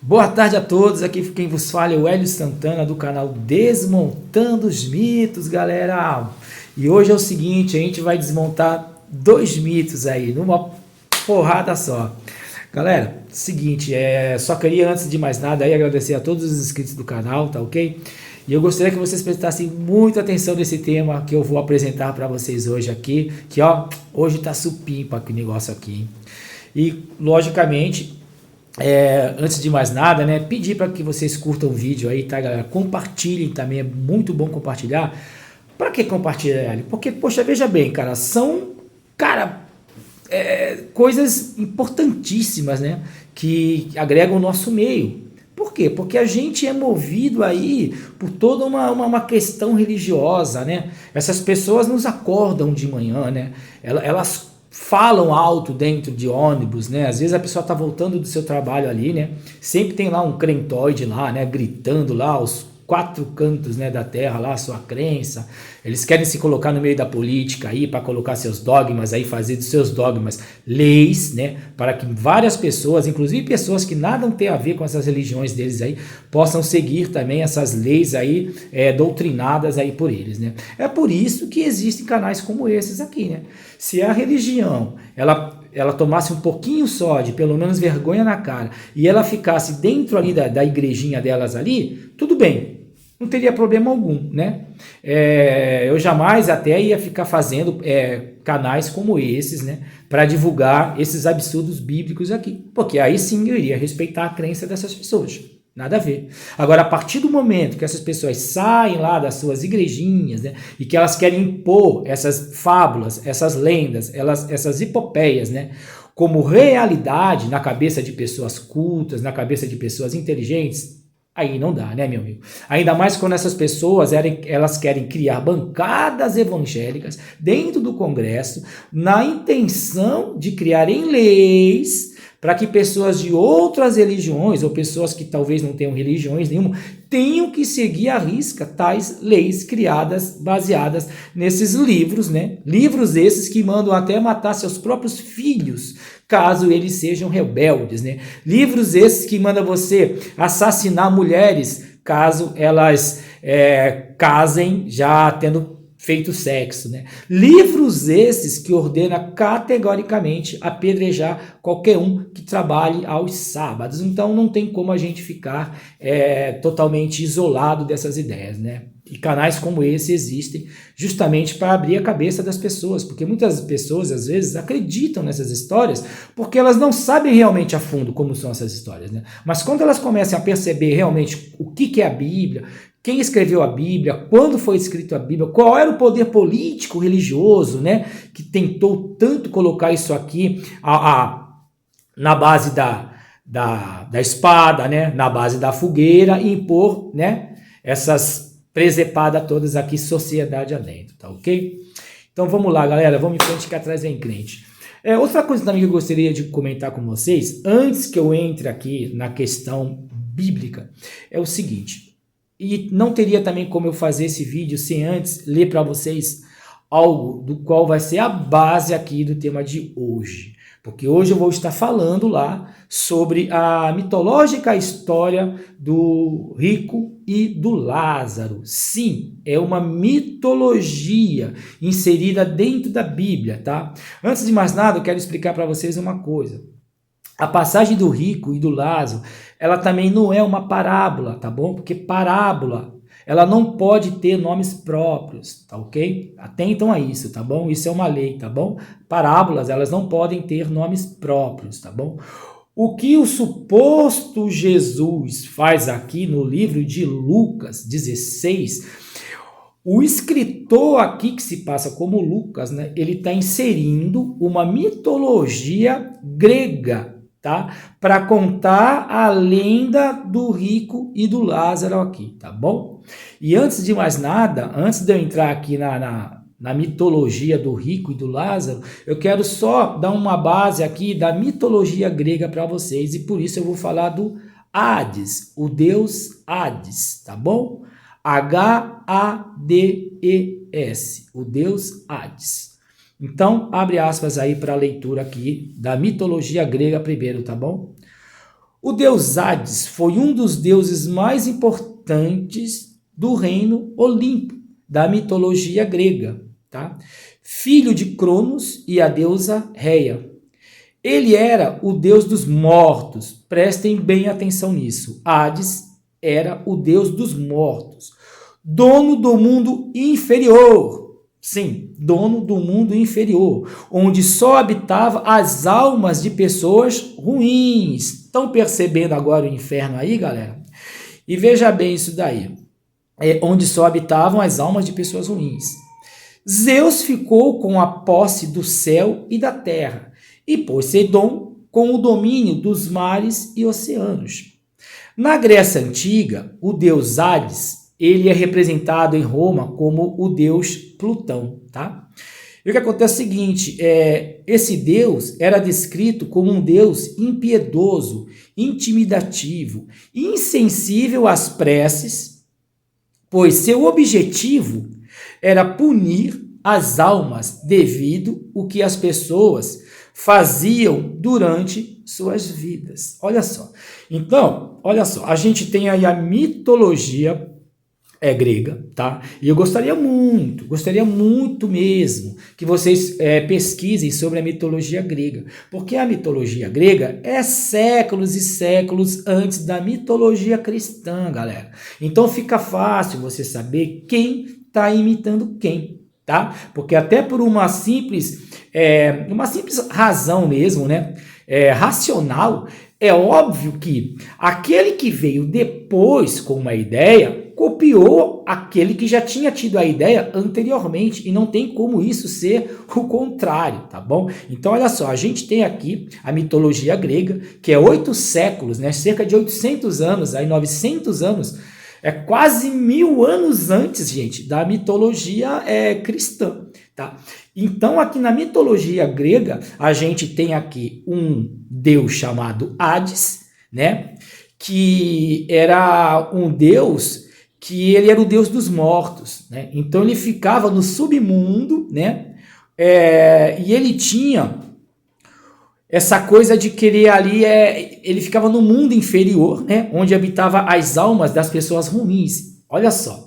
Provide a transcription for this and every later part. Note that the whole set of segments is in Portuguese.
Boa tarde a todos, aqui quem vos fala é o Hélio Santana do canal Desmontando os Mitos, galera. E hoje é o seguinte, a gente vai desmontar dois mitos aí, numa porrada só. Galera, seguinte, só queria antes de mais nada aí agradecer a todos os inscritos do canal, tá ok? E eu gostaria que vocês prestassem muita atenção nesse tema que eu vou apresentar para vocês hoje aqui, que ó, hoje tá supimpa que negócio aqui, hein? E logicamente antes de mais nada, né, pedir para que vocês curtam o vídeo aí, tá, galera? Compartilhem também, é muito bom compartilhar. Para que compartilhar? Porque, poxa, veja bem, cara, são, cara, coisas importantíssimas, né, que agregam o nosso meio. Por quê? Porque a gente é movido aí por toda uma questão religiosa, né? Essas pessoas nos acordam de manhã, né? Elas falam alto dentro de ônibus, né? Às vezes a pessoa tá voltando do seu trabalho ali, né? Sempre tem lá um crentoide lá, né? Gritando lá aos quatro cantos, né, da terra lá, a sua crença. Eles querem se colocar no meio da política aí para colocar seus dogmas aí, fazer dos seus dogmas leis, né? Para que várias pessoas, inclusive pessoas que nada têm a ver com essas religiões deles aí, possam seguir também essas leis aí, doutrinadas aí por eles, né? É por isso que existem canais como esses aqui, né? Se a religião, ela tomasse um pouquinho só de pelo menos vergonha na cara e ela ficasse dentro ali da igrejinha delas ali, tudo bem, não teria problema algum, né? Eu jamais até ia ficar fazendo canais como esses, né? Para divulgar esses absurdos bíblicos aqui, porque aí sim eu iria respeitar a crença dessas pessoas. Nada a ver. Agora, a partir do momento que essas pessoas saem lá das suas igrejinhas, né, e que elas querem impor essas fábulas, essas lendas, essas epopeias, né, como realidade na cabeça de pessoas cultas, na cabeça de pessoas inteligentes, aí não dá, né, meu amigo? Ainda mais quando essas pessoas elas querem criar bancadas evangélicas dentro do Congresso, na intenção de criarem leis para que pessoas de outras religiões, ou pessoas que talvez não tenham religiões nenhuma, tenham que seguir à risca tais leis criadas, baseadas nesses livros, né? Livros esses que mandam até matar seus próprios filhos, caso eles sejam rebeldes, né? Livros esses que mandam você assassinar mulheres, caso elas casem já tendo feito sexo, né? Livros esses que ordena categoricamente apedrejar qualquer um que trabalhe aos sábados. Então não tem como a gente ficar totalmente isolado dessas ideias, né? E canais como esse existem justamente para abrir a cabeça das pessoas, porque muitas pessoas às vezes acreditam nessas histórias porque elas não sabem realmente a fundo como são essas histórias, né? Mas quando elas começam a perceber realmente o que é a Bíblia, quem escreveu a Bíblia, quando foi escrito a Bíblia, qual era o poder político, religioso, né, que tentou tanto colocar isso aqui na base da espada, né, na base da fogueira e impor, né, essas presepadas todas aqui, sociedade adentro, tá ok? Então vamos lá, galera, vamos em frente que atrás vem crente. Outra coisa também que eu gostaria de comentar com vocês, antes que eu entre aqui na questão bíblica, é o seguinte. E não teria também como eu fazer esse vídeo sem antes ler para vocês algo do qual vai ser a base aqui do tema de hoje. Porque hoje eu vou estar falando lá sobre a mitológica história do rico e do Lázaro. Sim, é uma mitologia inserida dentro da Bíblia, tá? Antes de mais nada, eu quero explicar para vocês uma coisa. A passagem do rico e do Lázaro, ela também não é uma parábola, tá bom? Porque parábola, ela não pode ter nomes próprios, tá ok? Atentam a isso, tá bom? Isso é uma lei, tá bom? Parábolas, elas não podem ter nomes próprios, tá bom? O que o suposto Jesus faz aqui no livro de Lucas 16, o escritor aqui que se passa como Lucas, né? Ele está inserindo uma mitologia grega, tá? Para contar a lenda do rico e do Lázaro aqui, tá bom? E antes de mais nada, antes de eu entrar aqui na mitologia do rico e do Lázaro, eu quero só dar uma base aqui da mitologia grega para vocês, e por isso eu vou falar do Hades, o deus Hades, tá bom? Hades, o deus Hades. Então, abre aspas aí para a leitura aqui da mitologia grega primeiro, tá bom? O deus Hades foi um dos deuses mais importantes do reino Olimpo, da mitologia grega, tá? Filho de Cronos e a deusa Reia. Ele era o deus dos mortos. Prestem bem atenção nisso. Hades era o deus dos mortos. Dono do mundo inferior. Sim, dono do mundo inferior, onde só habitava as almas de pessoas ruins. Estão percebendo agora o inferno aí, galera? E veja bem isso daí. É onde só habitavam as almas de pessoas ruins. Zeus ficou com a posse do céu e da terra, e Poseidon com o domínio dos mares e oceanos. Na Grécia Antiga, o deus Hades, ele é representado em Roma como o deus Plutão, tá? E o que acontece é o seguinte, esse deus era descrito como um deus impiedoso, intimidativo, insensível às preces, pois seu objetivo era punir as almas devido ao que as pessoas faziam durante suas vidas. Olha só. Então, olha só, a gente tem aí a mitologia grega, tá? E eu gostaria muito mesmo que vocês pesquisem sobre a mitologia grega, porque a mitologia grega é séculos e séculos antes da mitologia cristã, galera. Então fica fácil você saber quem está imitando quem, tá? Porque até por uma simples razão mesmo, né? Racional, é óbvio que aquele que veio depois com uma ideia copiou aquele que já tinha tido a ideia anteriormente, e não tem como isso ser o contrário, tá bom? Então, olha só, a gente tem aqui a mitologia grega, que é 8 séculos, né? Cerca de 800 anos, aí 900 anos, quase 1000 anos antes, gente, da mitologia cristã, tá? Então, aqui na mitologia grega, a gente tem aqui um deus chamado Hades, né? Que era um deus que ele era o deus dos mortos, né? Então ele ficava no submundo, né? E ele tinha essa coisa de querer ali, ele ficava no mundo inferior, né? Onde habitava as almas das pessoas ruins. Olha só.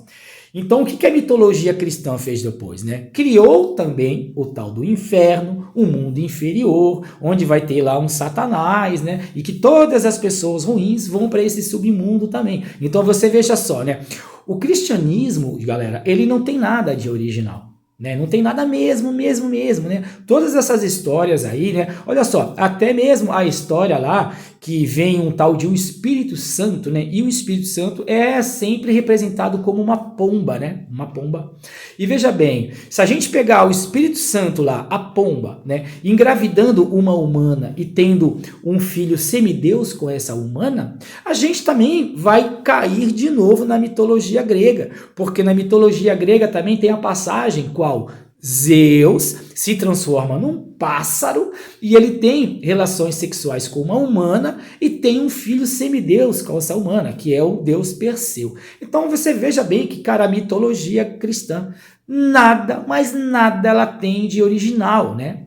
Então, o que a mitologia cristã fez depois, né? Criou também o tal do inferno, o mundo inferior, onde vai ter lá um Satanás, né? E que todas as pessoas ruins vão para esse submundo também. Então, você veja só, né? O cristianismo, galera, ele não tem nada de original, né? Não tem nada mesmo, né? Todas essas histórias aí, né? Olha só, até mesmo a história lá que vem um tal de um Espírito Santo, né? E o Espírito Santo é sempre representado como uma pomba, né? Uma pomba. E veja bem, se a gente pegar o Espírito Santo lá, a pomba, né? Engravidando uma humana e tendo um filho semideus com essa humana, a gente também vai cair de novo na mitologia grega, porque na mitologia grega também tem a passagem qual Zeus se transforma num pássaro e ele tem relações sexuais com uma humana e tem um filho semideus com essa humana, que é o deus Perseu. Então você veja bem que, cara, a mitologia cristã, nada, mas nada ela tem de original, né?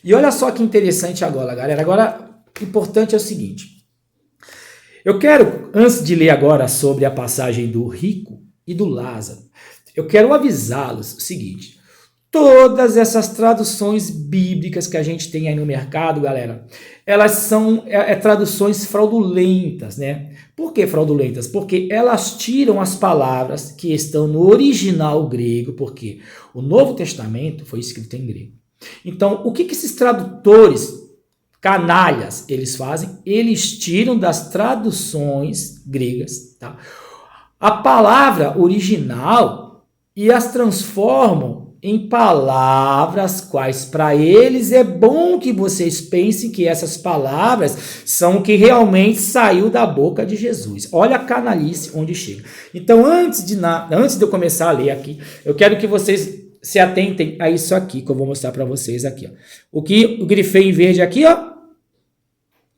E olha só que interessante agora, galera. Agora, o importante é o seguinte. Eu quero, antes de ler agora sobre a passagem do rico e do Lázaro, eu quero avisá-los o seguinte. Todas essas traduções bíblicas que a gente tem aí no mercado, galera, elas são traduções fraudulentas, né? Por que fraudulentas? Porque elas tiram as palavras que estão no original grego, porque o Novo Testamento foi escrito em grego. Então, o que esses tradutores canalhas eles fazem? Eles tiram das traduções gregas, tá? A palavra original e as transformam em palavras quais para eles é bom que vocês pensem que essas palavras são o que realmente saiu da boca de Jesus. Olha a canalice onde chega. Então, antes de eu começar a ler aqui, eu quero que vocês se atentem a isso aqui, que eu vou mostrar para vocês aqui. Ó. O que eu grifei em verde aqui, ó,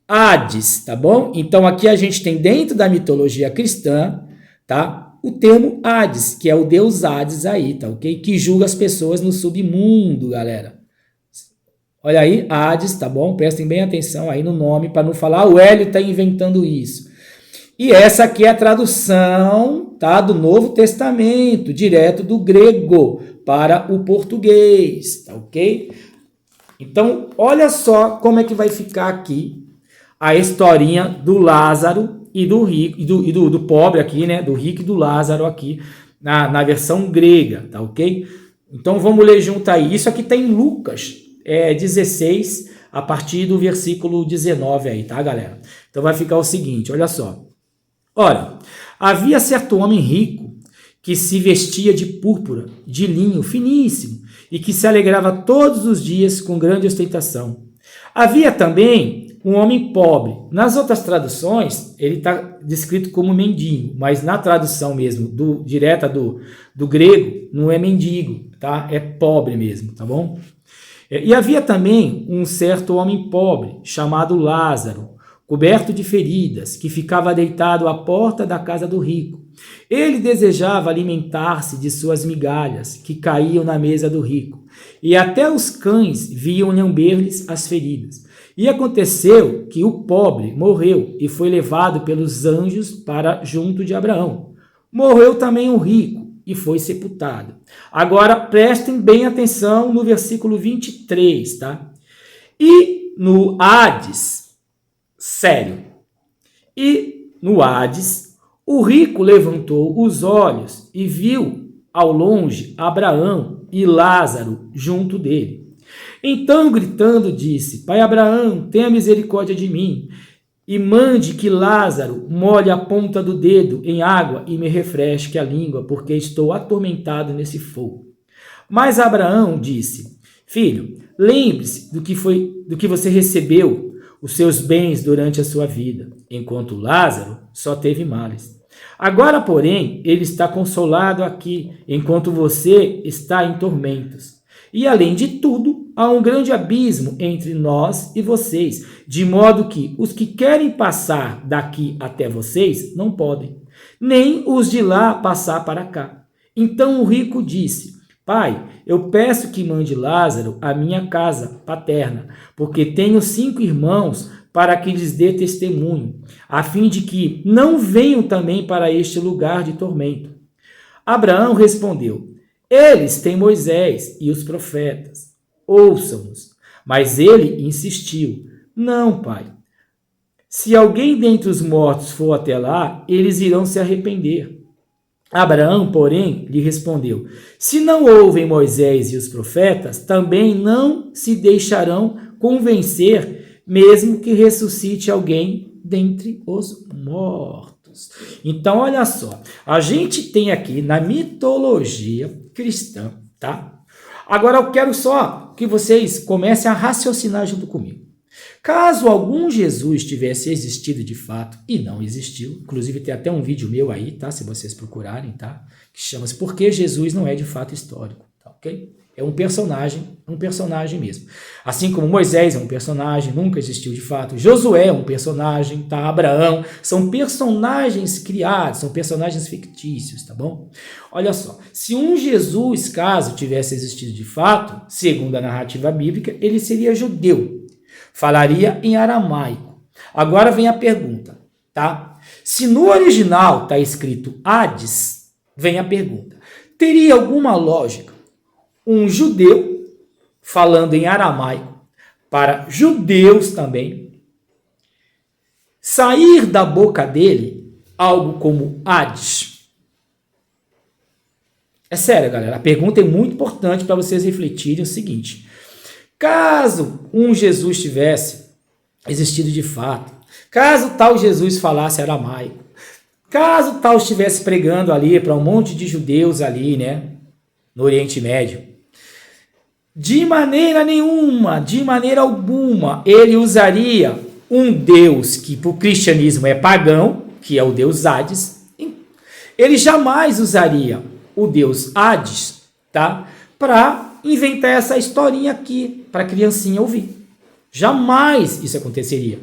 Hades, tá bom? Então, aqui a gente tem dentro da mitologia cristã, tá? O termo Hades, que é o deus Hades aí, tá ok? Que julga as pessoas no submundo, galera. Olha aí, Hades, tá bom? Prestem bem atenção aí no nome para não falar o Hélio está inventando isso. E essa aqui é a tradução, tá, do Novo Testamento, direto do grego para o português, tá ok? Então, olha só como é que vai ficar aqui a historinha do Lázaro e do rico e do pobre aqui, né? Do rico e do Lázaro aqui na versão grega, tá ok? Então vamos ler junto aí. Isso aqui tem em Lucas 16, a partir do versículo 19 aí, tá, galera? Então vai ficar o seguinte, olha só. Ora, havia certo homem rico que se vestia de púrpura, de linho finíssimo, e que se alegrava todos os dias com grande ostentação. Havia também um homem pobre. Nas outras traduções, ele está descrito como mendigo, mas na tradução mesmo, direta do grego, não é mendigo, tá? É pobre mesmo, tá bom? E havia também um certo homem pobre, chamado Lázaro, coberto de feridas, que ficava deitado à porta da casa do rico. Ele desejava alimentar-se de suas migalhas, que caíam na mesa do rico, e até os cães vinham lamber-lhes as feridas. E aconteceu que o pobre morreu e foi levado pelos anjos para junto de Abraão. Morreu também o rico e foi sepultado. Agora prestem bem atenção no versículo 23, tá? E no Hades, sério, e no Hades, o rico levantou os olhos e viu ao longe Abraão e Lázaro junto dele. Então, gritando, disse: Pai Abraão, tenha misericórdia de mim e mande que Lázaro molhe a ponta do dedo em água e me refresque a língua, porque estou atormentado nesse fogo. Mas Abraão disse: Filho, lembre-se do que você recebeu, os seus bens durante a sua vida, enquanto Lázaro só teve males. Agora, porém, ele está consolado aqui, enquanto você está em tormentos. E, além de tudo, há um grande abismo entre nós e vocês, de modo que os que querem passar daqui até vocês não podem, nem os de lá passar para cá. Então o rico disse: Pai, eu peço que mande Lázaro à minha casa paterna, porque tenho 5 irmãos, para que lhes dê testemunho, a fim de que não venham também para este lugar de tormento. Abraão respondeu: Eles têm Moisés e os profetas, ouçam-nos. Mas ele insistiu: Não, pai. Se alguém dentre os mortos for até lá, eles irão se arrepender. Abraão, porém, lhe respondeu: Se não ouvem Moisés e os profetas, também não se deixarão convencer, mesmo que ressuscite alguém dentre os mortos. Então, olha só, a gente tem aqui na mitologia cristã, tá? Agora eu quero só que vocês comecem a raciocinar junto comigo. Caso algum Jesus tivesse existido de fato e não existiu, inclusive tem até um vídeo meu aí, tá? Se vocês procurarem, tá? Que chama-se Por que Jesus não é de fato histórico, tá ok? É um personagem mesmo. Assim como Moisés é um personagem, nunca existiu de fato. Josué é um personagem, tá? Abraão, são personagens criados, são personagens fictícios, tá bom? Olha só, se um Jesus, caso tivesse existido de fato, segundo a narrativa bíblica, ele seria judeu, falaria em aramaico. Agora vem a pergunta, tá? Se no original está escrito Hades, vem a pergunta: teria alguma lógica um judeu falando em aramaico para judeus também sair da boca dele algo como Hades? É sério, galera, a pergunta é muito importante para vocês refletirem o seguinte: caso um Jesus tivesse existido de fato, caso tal Jesus falasse aramaico, caso tal estivesse pregando ali para um monte de judeus ali, né, no Oriente Médio, de maneira nenhuma, de maneira alguma, ele usaria um Deus que para o cristianismo é pagão, que é o Deus Hades. Ele jamais usaria o Deus Hades, tá, para inventar essa historinha aqui para a criancinha ouvir. Jamais isso aconteceria.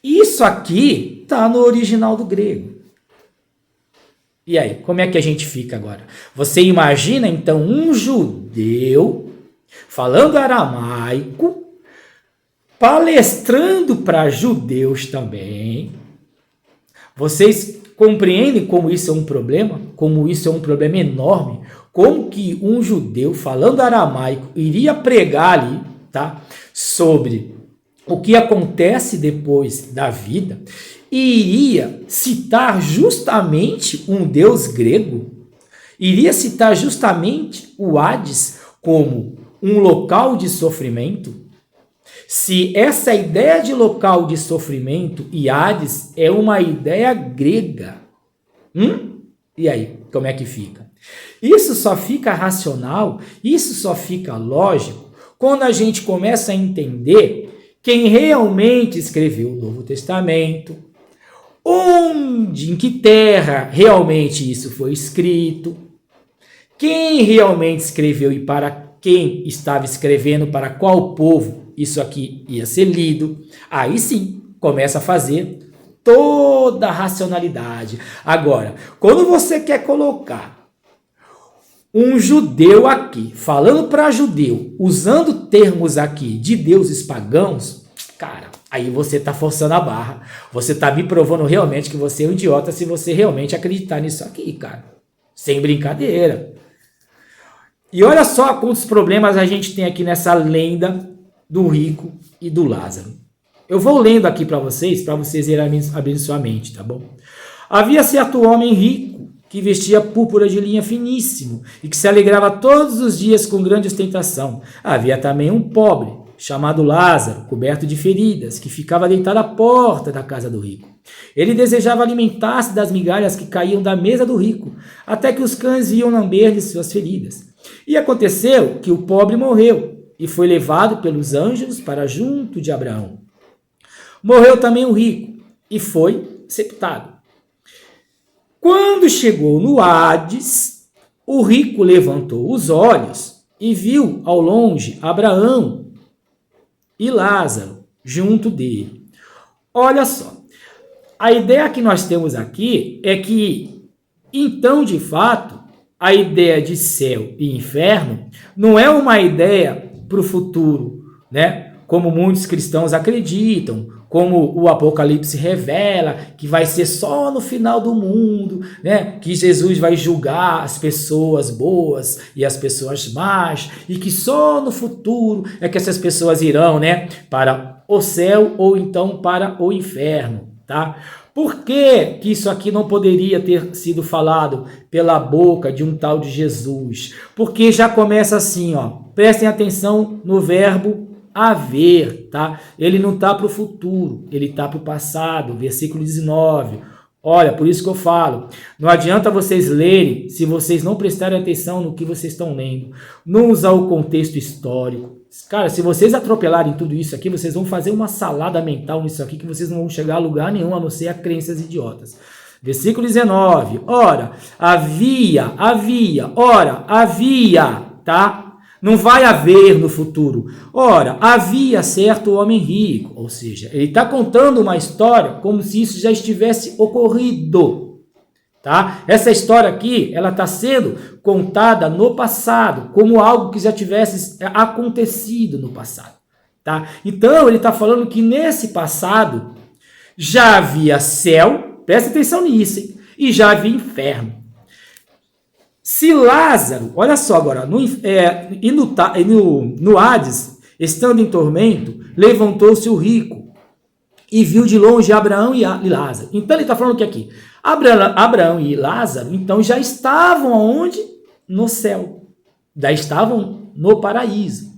Isso aqui está no original do grego. E aí, como é que a gente fica agora? Você imagina então um judeu falando aramaico palestrando para judeus também. Vocês compreendem como isso é um problema? Como isso é um problema enorme? Como que um judeu falando aramaico iria pregar ali, tá? Sobre o que acontece depois da vida e iria citar justamente um deus grego? Iria citar justamente o Hades como um local de sofrimento? Se essa ideia de local de sofrimento e Hades é uma ideia grega, e aí, como é que fica? Isso só fica racional, isso só fica lógico, quando a gente começa a entender quem realmente escreveu o Novo Testamento, onde, em que terra realmente isso foi escrito, quem realmente escreveu e para quem estava escrevendo, para qual povo isso aqui ia ser lido. Aí sim, começa a fazer toda a racionalidade. Agora, quando você quer colocar um judeu aqui, falando para judeu, usando termos aqui de deuses pagãos, cara, aí você está forçando a barra. Você está me provando realmente que você é um idiota se você realmente acreditar nisso aqui, cara. Sem brincadeira. E olha só quantos problemas a gente tem aqui nessa lenda do rico e do Lázaro. Eu vou lendo aqui para vocês irem abrindo sua mente, tá bom? Havia certo homem rico que vestia púrpura de linha finíssimo e que se alegrava todos os dias com grande ostentação. Havia também um pobre chamado Lázaro, coberto de feridas, que ficava deitado à porta da casa do rico. Ele desejava alimentar-se das migalhas que caíam da mesa do rico, até que os cães iam lamber-lhe suas feridas. E aconteceu que o pobre morreu e foi levado pelos anjos para junto de Abraão. Morreu também o rico e foi sepultado. Quando chegou no Hades, o rico levantou os olhos e viu ao longe Abraão e Lázaro junto dele. Olha só, a ideia que nós temos aqui é que, então, de fato, a ideia de céu e inferno não é uma ideia para o futuro, né? Como muitos cristãos acreditam, como o Apocalipse revela, que vai ser só no final do mundo, né? Que Jesus vai julgar as pessoas boas e as pessoas más, e que só no futuro é que essas pessoas irão, né, para o céu ou então para o inferno, tá? Por que isso aqui não poderia ter sido falado pela boca de um tal de Jesus? Porque já começa assim, ó. Prestem atenção no verbo haver, tá? Ele não está para o futuro, ele está para o passado. Versículo 19. Olha, por isso que eu falo, não adianta vocês lerem se vocês não prestarem atenção no que vocês estão lendo. Não usar o contexto histórico. Cara, se vocês atropelarem tudo isso aqui, vocês vão fazer uma salada mental nisso aqui que vocês não vão chegar a lugar nenhum, a não ser a crenças idiotas. Versículo 19. Ora, havia, tá? Não vai haver no futuro. Ora, havia certo homem rico, ou seja, ele está contando uma história como se isso já estivesse ocorrido, tá? Essa história aqui, ela está sendo contada no passado, como algo que já tivesse acontecido no passado, tá? Então, ele está falando que nesse passado já havia céu, presta atenção nisso, hein? E já havia inferno. Se Lázaro, olha só agora, no Hades, estando em tormento, levantou-se o rico e viu de longe Abraão e Lázaro. Então ele está falando que aqui, Abraão e Lázaro, então já estavam onde? No céu. Já estavam no paraíso.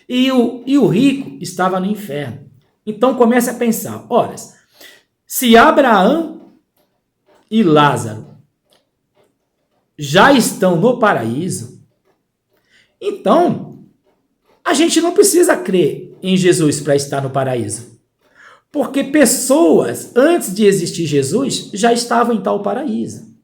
E o rico estava no inferno. Então começa a pensar, ora, se Abraão e Lázaro já estão no paraíso, então a gente não precisa crer em Jesus para estar no paraíso. Porque pessoas, antes de existir Jesus, já estavam em tal paraíso.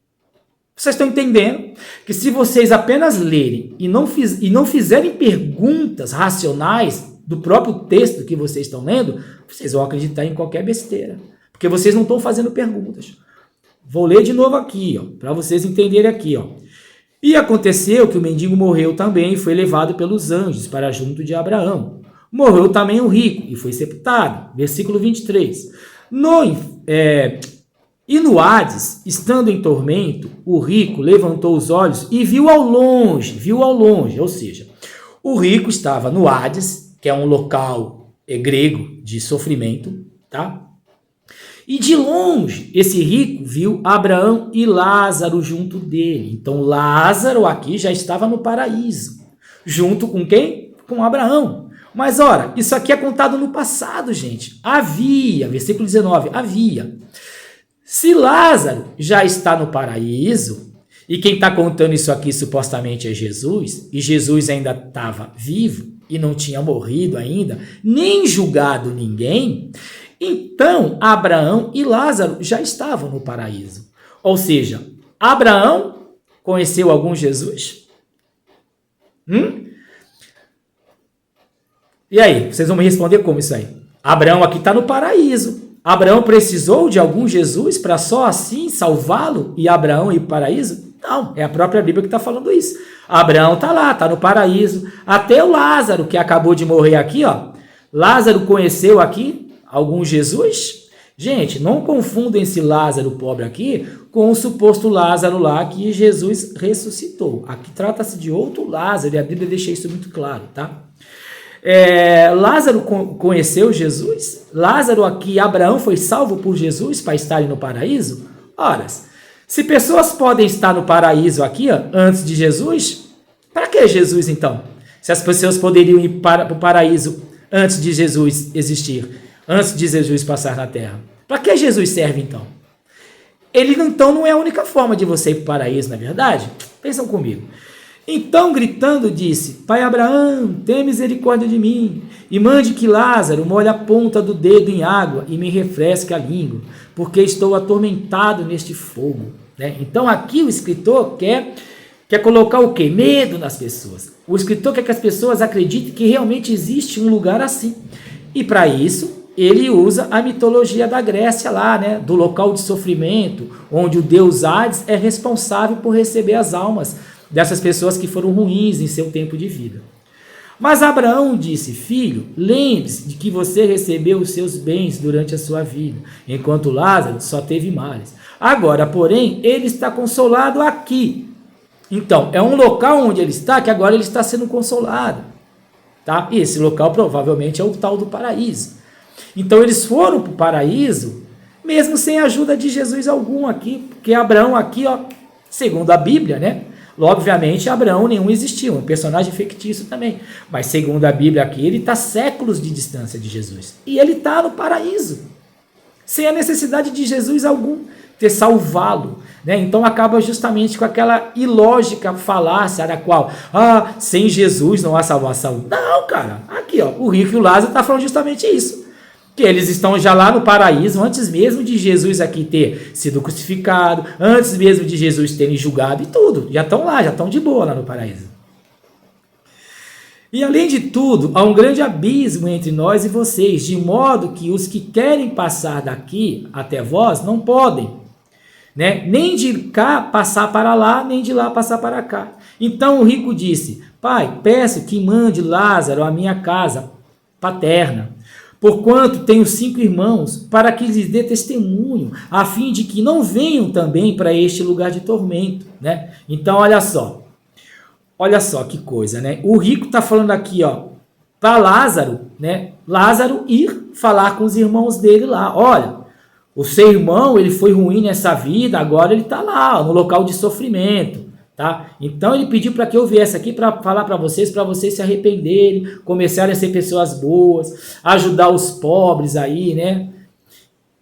Vocês estão entendendo que se vocês apenas lerem e não fizerem perguntas racionais do próprio texto que vocês estão lendo, vocês vão acreditar em qualquer besteira. Porque vocês não estão fazendo perguntas. Vou ler de novo aqui, para vocês entenderem aqui. Ó. E aconteceu que o mendigo morreu também e foi levado pelos anjos para junto de Abraão. Morreu também o rico e foi sepultado. Versículo 23. E no Hades, estando em tormento, o rico levantou os olhos e viu ao longe, ou seja, o rico estava no Hades, que é um local grego de sofrimento, tá? E de longe, esse rico viu Abraão e Lázaro junto dele. Então, Lázaro aqui já estava no paraíso. Junto com quem? Com Abraão. Mas, ora, isso aqui é contado no passado, gente. Havia, versículo 19, havia. Se Lázaro já está no paraíso, e quem está contando isso aqui supostamente é Jesus, e Jesus ainda estava vivo e não tinha morrido ainda, nem julgado ninguém, então Abraão e Lázaro já estavam no paraíso. Ou seja, Abraão conheceu algum Jesus? E aí, vocês vão me responder como isso aí? Abraão aqui está no paraíso. Abraão precisou de algum Jesus para só assim salvá-lo e Abraão ir para o paraíso? Não, é a própria Bíblia que está falando isso. Abraão está lá, está no paraíso. Até o Lázaro, que acabou de morrer aqui, ó. Lázaro conheceu aqui algum Jesus? Gente, não confundam esse Lázaro pobre aqui com o suposto Lázaro lá que Jesus ressuscitou. Aqui trata-se de outro Lázaro e a Bíblia deixa isso muito claro, tá? Lázaro conheceu Jesus? Lázaro aqui, Abraão foi salvo por Jesus para estarem no paraíso? Ora, se pessoas podem estar no paraíso aqui, ó, antes de Jesus, para que Jesus então? Se as pessoas poderiam ir para o paraíso antes de Jesus existir, antes de Jesus passar na terra, para que Jesus serve então? Ele então não é a única forma de você ir para o paraíso, não é verdade? Pensam comigo. Então, gritando, disse: Pai Abraão, tenha misericórdia de mim, e mande que Lázaro molhe a ponta do dedo em água e me refresque a língua, porque estou atormentado neste fogo. Né? Então, aqui o escritor quer colocar o quê? Medo nas pessoas. O escritor quer que as pessoas acreditem que realmente existe um lugar assim. E para isso, ele usa a mitologia da Grécia lá, né? Do local de sofrimento, onde o deus Hades é responsável por receber as almas dessas pessoas que foram ruins em seu tempo de vida. Mas Abraão disse: Filho, lembre-se de que você recebeu os seus bens durante a sua vida, enquanto Lázaro só teve males. Agora, porém, ele está consolado aqui. Então, é um local onde ele está, que agora ele está sendo consolado. Tá? E esse local provavelmente é o tal do paraíso. Então, eles foram para o paraíso, mesmo sem a ajuda de Jesus algum aqui, porque Abraão aqui, ó, segundo a Bíblia, né? Obviamente, Abraão nenhum existiu, um personagem fictício também. Mas, segundo a Bíblia aqui, ele está séculos de distância de Jesus. E ele está no paraíso, sem a necessidade de Jesus algum ter salvá-lo. Né? Então, acaba justamente com aquela ilógica falácia da qual, sem Jesus não há salvação. Não, cara. Aqui, ó, o rico e o Lázaro estão falando justamente isso. Que eles estão já lá no paraíso, antes mesmo de Jesus aqui ter sido crucificado, antes mesmo de Jesus terem julgado e tudo. Já estão lá, já estão de boa lá no paraíso. E além de tudo, há um grande abismo entre nós e vocês, de modo que os que querem passar daqui até vós não podem, né? Nem de cá passar para lá, nem de lá passar para cá. Então o rico disse: Pai, peço que mande Lázaro à minha casa paterna, porquanto tenho 5 irmãos, para que lhes dê testemunho, a fim de que não venham também para este lugar de tormento, né? Então, olha só que coisa, né? O rico está falando aqui, ó, para Lázaro, né? Lázaro ir falar com os irmãos dele lá. Olha, o seu irmão, ele foi ruim nessa vida, agora ele está lá, ó, no local de sofrimento. Tá? Então ele pediu para que eu viesse aqui para falar para vocês se arrependerem, começarem a ser pessoas boas, ajudar os pobres aí, né?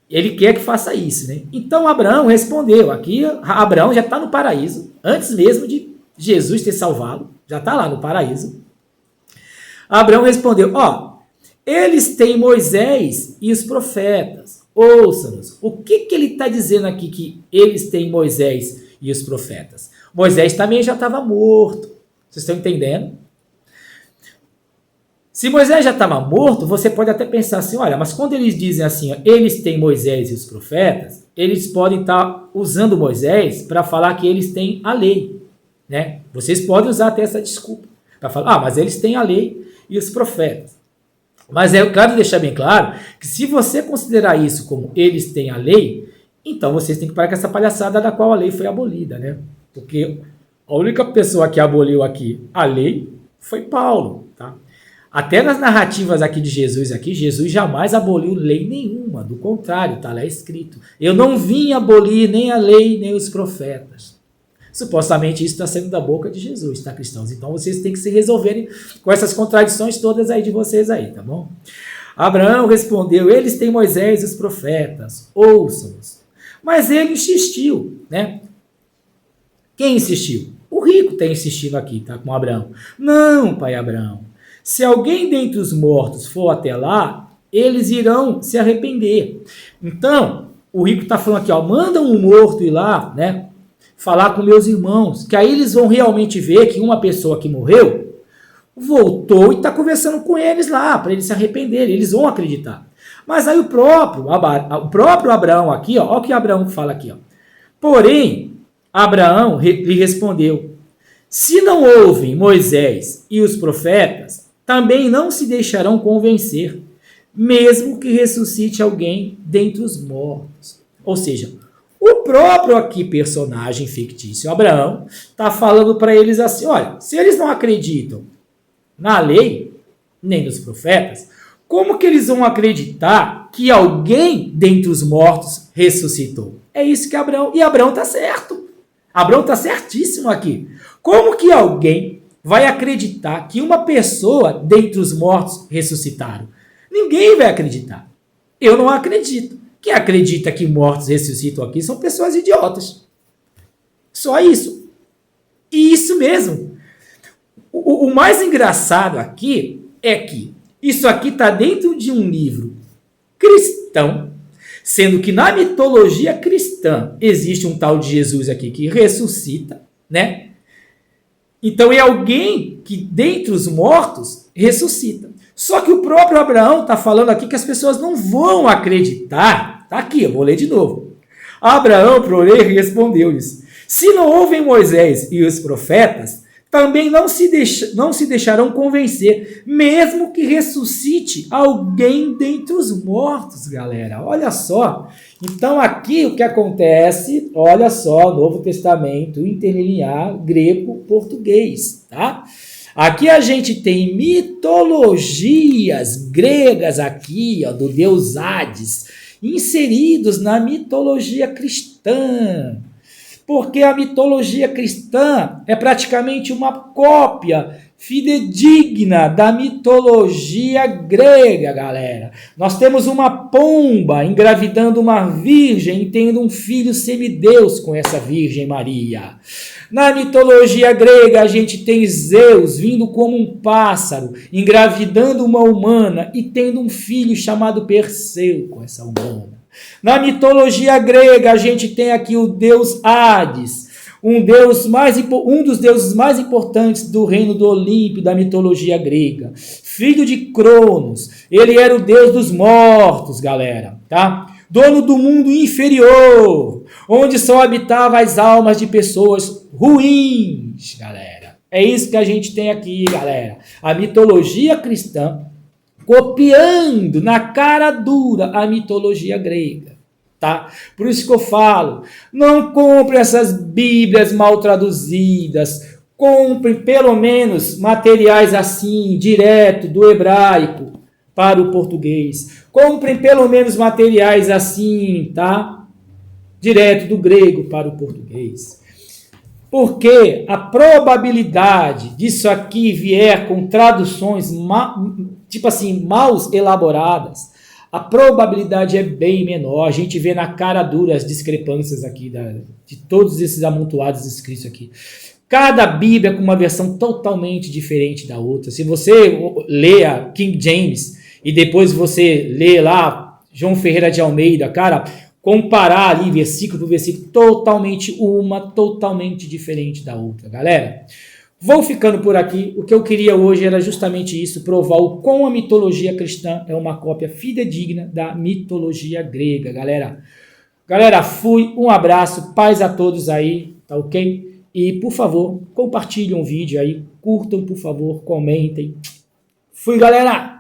Ele quer que faça isso, né? Então Abraão respondeu, aqui Abraão já está no paraíso, antes mesmo de Jesus ter salvado, já está lá no paraíso. Abraão respondeu: eles têm Moisés e os profetas, ouçam-nos. O que ele está dizendo aqui que eles têm Moisés e os profetas? Moisés também já estava morto. Vocês estão entendendo? Se Moisés já estava morto, você pode até pensar assim, olha, mas quando eles dizem assim, ó, eles têm Moisés e os profetas, eles podem estar usando Moisés para falar que eles têm a lei. Né? Vocês podem usar até essa desculpa para falar, mas eles têm a lei e os profetas. Mas é claro deixar bem claro que se você considerar isso como eles têm a lei, então vocês têm que parar com essa palhaçada da qual a lei foi abolida, né? Porque a única pessoa que aboliu aqui a lei foi Paulo, tá? Até nas narrativas aqui de Jesus, Jesus jamais aboliu lei nenhuma, do contrário, está lá escrito. Eu não vim abolir nem a lei, nem os profetas. Supostamente isso está saindo da boca de Jesus, tá, cristãos? Então vocês têm que se resolverem com essas contradições todas aí de vocês aí, tá bom? Abraão respondeu, eles têm Moisés e os profetas, ouçam-os. Mas ele insistiu, né? Quem insistiu? O rico está insistindo aqui, tá, com Abraão. Não, pai Abraão. Se alguém dentre os mortos for até lá, eles irão se arrepender. Então, o rico está falando aqui, ó, manda um morto ir lá, né, falar com meus irmãos, que aí eles vão realmente ver que uma pessoa que morreu voltou e está conversando com eles lá, para eles se arrependerem, eles vão acreditar. Mas aí o próprio Abraão aqui, ó, olha o que Abraão fala aqui, ó. Porém, Abraão lhe respondeu, se não ouvem Moisés e os profetas, também não se deixarão convencer, mesmo que ressuscite alguém dentre os mortos. Ou seja, o próprio aqui personagem fictício, Abraão, está falando para eles assim, olha, se eles não acreditam na lei, nem nos profetas, como que eles vão acreditar que alguém dentre os mortos ressuscitou? É isso que Abraão... E Abraão está certo. Abraão está certíssimo aqui. Como que alguém vai acreditar que uma pessoa dentre os mortos ressuscitaram? Ninguém vai acreditar. Eu não acredito. Quem acredita que mortos ressuscitam aqui são pessoas idiotas. Só isso. E isso mesmo. O mais engraçado aqui é que isso aqui está dentro de um livro cristão, sendo que na mitologia cristã existe um tal de Jesus aqui que ressuscita, né? Então é alguém que dentre os mortos ressuscita. Só que o próprio Abraão está falando aqui que as pessoas não vão acreditar. Está aqui, eu vou ler de novo. Abraão, porém, respondeu-lhes, se não ouvem Moisés e os profetas, também não se deixarão convencer, mesmo que ressuscite alguém dentre os mortos, galera. Olha só. Então aqui o que acontece, olha só, Novo Testamento, interlinear grego-português, tá? Aqui a gente tem mitologias gregas aqui, ó, do deus Hades, inseridos na mitologia cristã. Porque a mitologia cristã é praticamente uma cópia fidedigna da mitologia grega, galera. Nós temos uma pomba engravidando uma virgem e tendo um filho semideus com essa Virgem Maria. Na mitologia grega, a gente tem Zeus vindo como um pássaro, engravidando uma humana e tendo um filho chamado Perseu com essa humana. Na mitologia grega, a gente tem aqui o deus Hades, um dos deuses mais importantes do reino do Olimpo, da mitologia grega. Filho de Cronos, ele era o deus dos mortos, galera, tá? Dono do mundo inferior, onde só habitavam as almas de pessoas ruins, galera. É isso que a gente tem aqui, galera. A mitologia cristã copiando na cara dura a mitologia grega, tá? Por isso que eu falo, não compre essas bíblias mal traduzidas, compre pelo menos materiais assim, direto do hebraico para o português, comprem pelo menos materiais assim, tá? Direto do grego para o português. Porque a probabilidade disso aqui vier com traduções tipo assim, mal elaboradas, a probabilidade é bem menor. A gente vê na cara dura as discrepâncias aqui de todos esses amontoados escritos aqui. Cada Bíblia com uma versão totalmente diferente da outra. Se você lê a King James e depois você lê lá João Ferreira de Almeida, cara, comparar ali versículo por versículo, totalmente diferente da outra, galera. Vou ficando por aqui. O que eu queria hoje era justamente isso, provar o quão a mitologia cristã é uma cópia fidedigna da mitologia grega, galera. Galera, fui, um abraço, paz a todos aí, tá ok? E, por favor, compartilhem o vídeo aí, curtam, por favor, comentem. Fui, galera!